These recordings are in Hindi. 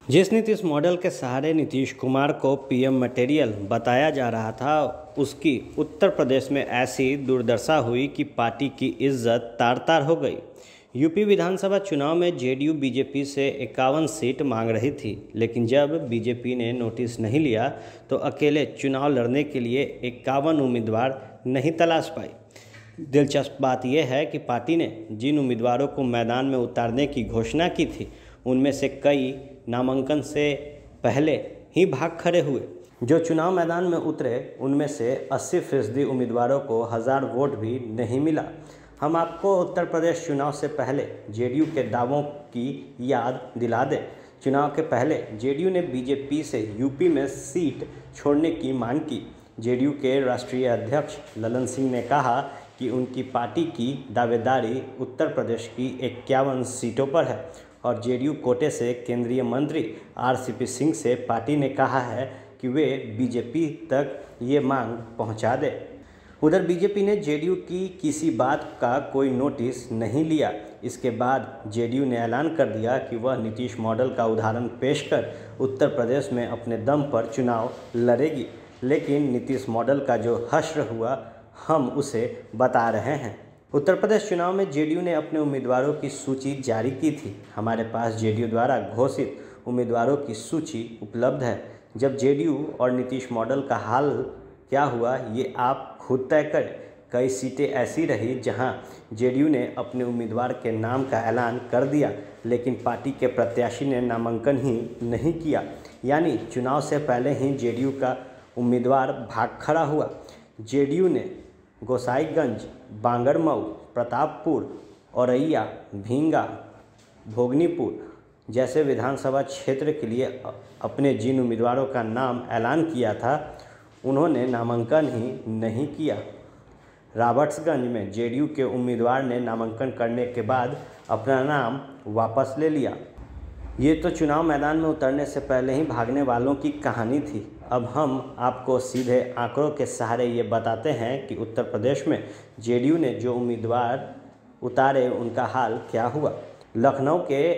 जिस नीतीश मॉडल के सहारे नीतीश कुमार को पीएम मटेरियल बताया जा रहा था, उसकी उत्तर प्रदेश में ऐसी दुर्दशा हुई कि पार्टी की इज्जत तार तार हो गई। यूपी विधानसभा चुनाव में जेडीयू बीजेपी से 51 सीट मांग रही थी, लेकिन जब बीजेपी ने नोटिस नहीं लिया तो अकेले चुनाव लड़ने के लिए 51 उम्मीदवार नहीं तलाश पाई। दिलचस्प बात यह है कि पार्टी ने जिन उम्मीदवारों को मैदान में उतारने की घोषणा की थी, उनमें से कई नामांकन से पहले ही भाग खड़े हुए। जो चुनाव मैदान में उतरे उनमें से 80% उम्मीदवारों को 1000 वोट भी नहीं मिला। हम आपको उत्तर प्रदेश चुनाव से पहले जेडीयू के दावों की याद दिला दें। चुनाव के पहले जेडीयू ने बीजेपी से यूपी में सीट छोड़ने की मांग की। जेडीयू के राष्ट्रीय अध्यक्ष ललन सिंह ने कहा कि उनकी पार्टी की दावेदारी उत्तर प्रदेश की 51 सीटों पर है और जेडीयू कोटे से केंद्रीय मंत्री आरसीपी सिंह से पार्टी ने कहा है कि वे बीजेपी तक ये मांग पहुंचा दें। उधर बीजेपी ने जेडीयू की किसी बात का कोई नोटिस नहीं लिया। इसके बाद जेडीयू ने ऐलान कर दिया कि वह नीतीश मॉडल का उदाहरण पेश कर उत्तर प्रदेश में अपने दम पर चुनाव लड़ेगी। लेकिन नीतीश मॉडल का जो हश्र हुआ, हम उसे बता रहे हैं। उत्तर प्रदेश चुनाव में जेडीयू ने अपने उम्मीदवारों की सूची जारी की थी। हमारे पास जेडीयू द्वारा घोषित उम्मीदवारों की सूची उपलब्ध है। जब जेडीयू और नीतीश मॉडल का हाल क्या हुआ, ये आप खुद तय करें। कई सीटें ऐसी रही जहां जेडीयू ने अपने उम्मीदवार के नाम का ऐलान कर दिया, लेकिन पार्टी के प्रत्याशी ने नामांकन ही नहीं किया। यानी चुनाव से पहले ही जेडीयू का उम्मीदवार भाग खड़ा हुआ। जेडीयू ने गोसाईगंज, बांगरमऊ, प्रतापपुर, औरैया, भींगा, भोगनीपुर जैसे विधानसभा क्षेत्र के लिए अपने जिन उम्मीदवारों का नाम ऐलान किया था, उन्होंने नामांकन ही नहीं किया। रॉबर्ट्सगंज में जेडीयू के उम्मीदवार ने नामांकन करने के बाद अपना नाम वापस ले लिया। ये तो चुनाव मैदान में उतरने से पहले ही भागने वालों की कहानी थी। अब हम आपको सीधे आंकड़ों के सहारे ये बताते हैं कि उत्तर प्रदेश में जेडीयू ने जो उम्मीदवार उतारे उनका हाल क्या हुआ। लखनऊ के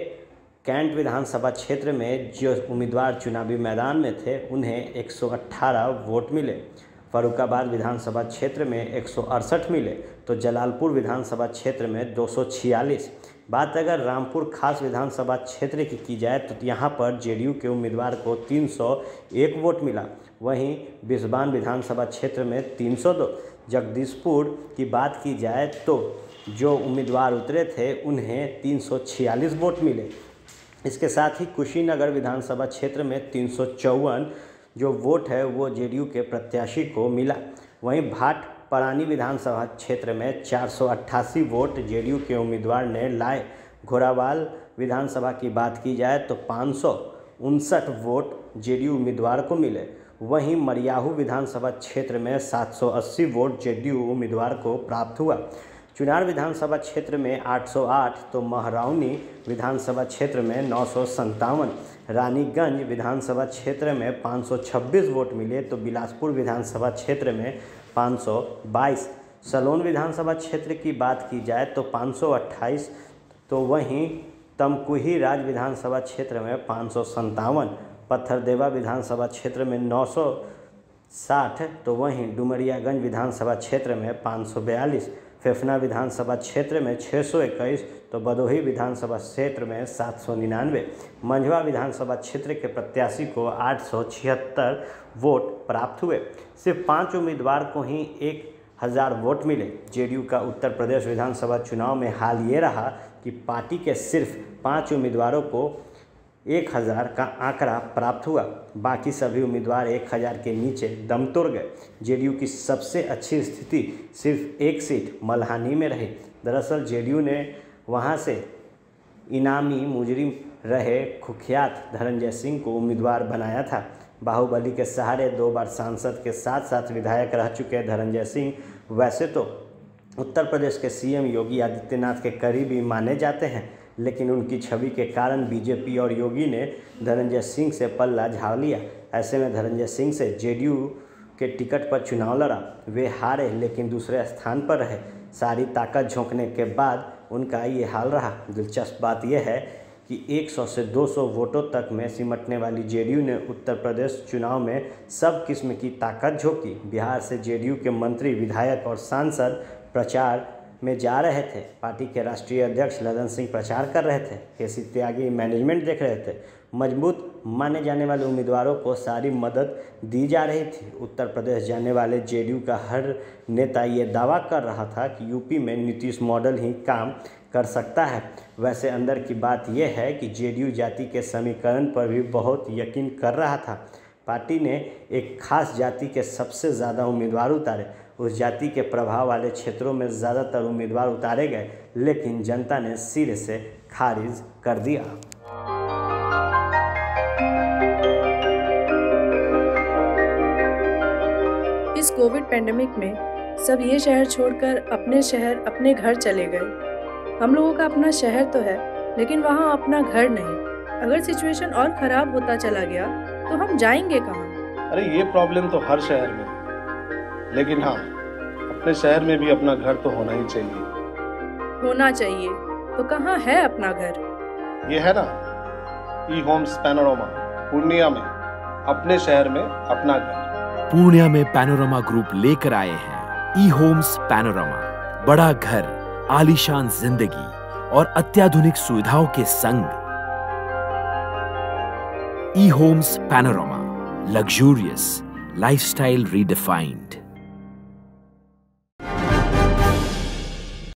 कैंट विधानसभा क्षेत्र में जो उम्मीदवार चुनावी मैदान में थे, उन्हें 118 वोट मिले। फर्रुखाबाद विधानसभा क्षेत्र में 168 मिले तो जलालपुर विधानसभा क्षेत्र में 246। बात अगर रामपुर खास विधानसभा क्षेत्र की जाए तो यहाँ पर जेडीयू के उम्मीदवार को 301 वोट मिला। वहीं बिस्बान विधानसभा क्षेत्र में 302। जगदीशपुर की बात की जाए तो जो उम्मीदवार उतरे थे उन्हें 346 वोट मिले। इसके साथ ही कुशीनगर विधानसभा क्षेत्र में 354 जो वोट है वो जेडीयू के प्रत्याशी को मिला। वहीं भाट परानी विधानसभा क्षेत्र में 488 वोट जेडीयू के उम्मीदवार ने लाए। घोरावाल विधानसभा की बात की जाए तो 559 वोट जेडीयू उम्मीदवार को मिले। वहीं मरियाहू विधानसभा क्षेत्र में 780 वोट जेडीयू उम्मीदवार को प्राप्त हुआ। चुनार विधानसभा क्षेत्र में 808 तो महराउनी विधानसभा क्षेत्र में 957। रानीगंज विधानसभा क्षेत्र में 526 वोट मिले तो बिलासपुर विधानसभा क्षेत्र में 522। सलोन विधानसभा क्षेत्र की बात की जाए तो 528 तो वहीं तमकुही राज विधानसभा क्षेत्र में 557। पत्थरदेवा विधानसभा क्षेत्र में 960 तो वहीं डुमरियागंज विधानसभा क्षेत्र में 542। फेफना विधानसभा क्षेत्र में 621 तो बदोही विधानसभा क्षेत्र में 799। मंझवा विधानसभा क्षेत्र के प्रत्याशी को 876 वोट प्राप्त हुए। सिर्फ 5 उम्मीदवार को ही 1000 वोट मिले। जेडीयू का उत्तर प्रदेश विधानसभा चुनाव में हाल ये रहा कि पार्टी के सिर्फ 5 उम्मीदवारों को 1000 का आंकड़ा प्राप्त हुआ। बाकी सभी उम्मीदवार 1000 के नीचे दम तोड़ गए। जेडीयू की सबसे अच्छी स्थिति सिर्फ एक सीट मल्हानी में रही। दरअसल जेडीयू ने वहां से इनामी मुजरिम रहे कुख्यात धनंजय सिंह को उम्मीदवार बनाया था। बाहुबली के सहारे 2 बार सांसद के साथ साथ विधायक रह चुके धनंजय सिंह वैसे तो उत्तर प्रदेश के सीएम योगी आदित्यनाथ के करीबी माने जाते हैं, लेकिन उनकी छवि के कारण बीजेपी और योगी ने धनंजय सिंह से पल्ला झाड़ लिया। ऐसे में धनंजय सिंह से जेडीयू के टिकट पर चुनाव लड़ा। वे हारे लेकिन दूसरे स्थान पर रहे। सारी ताकत झोंकने के बाद उनका ये हाल रहा। दिलचस्प बात यह है कि 100 से 200 वोटों तक में सिमटने वाली जेडीयू ने उत्तर प्रदेश चुनाव में सब किस्म की ताकत झोंकी। बिहार से जेडीयू के मंत्री, विधायक और सांसद प्रचार में जा रहे थे। पार्टी के राष्ट्रीय अध्यक्ष ललन सिंह प्रचार कर रहे थे। केसी त्यागी मैनेजमेंट देख रहे थे। मजबूत माने जाने वाले उम्मीदवारों को सारी मदद दी जा रही थी। उत्तर प्रदेश जाने वाले जेडीयू का हर नेता ये दावा कर रहा था कि यूपी में नीतीश मॉडल ही काम कर सकता है। वैसे अंदर की बात यह है कि जेडीयू जाति के समीकरण पर भी बहुत यकीन कर रहा था। पार्टी ने एक खास जाति के सबसे ज़्यादा उम्मीदवार उतारे। उस जाति के प्रभाव वाले क्षेत्रों में ज़्यादातर उम्मीदवार उतारे गए, लेकिन जनता ने सिरे से खारिज कर दिया। इस कोविड पैंडेमिक में सब ये शहर छोड़कर अपने शहर, अपने घर चले गए। हम लोगों का अपना शहर तो है, लेकिन वहाँ अपना घर नहीं। अगर सिचुएशन और ख़राब होता चला गया तो हम जाएंगे कहाँ? अरे ये प्रॉब्लम तो हर शहर में है, लेकिन हाँ, अपने शहर में भी अपना घर तो होना ही चाहिए। होना चाहिए तो कहाँ है अपना घर? ये है ना, ई होम्स पैनोरमा, पूर्णिया में, अपने शहर में अपना घर। पूर्णिया में पैनोरमा ग्रुप लेकर आए हैं ई होम्स पैनोरमा। बड़ा घर, आलीशान जिंदगी और अत्याधुनिक सुविधाओं के संग। E Homes Panorama, luxurious lifestyle redefined.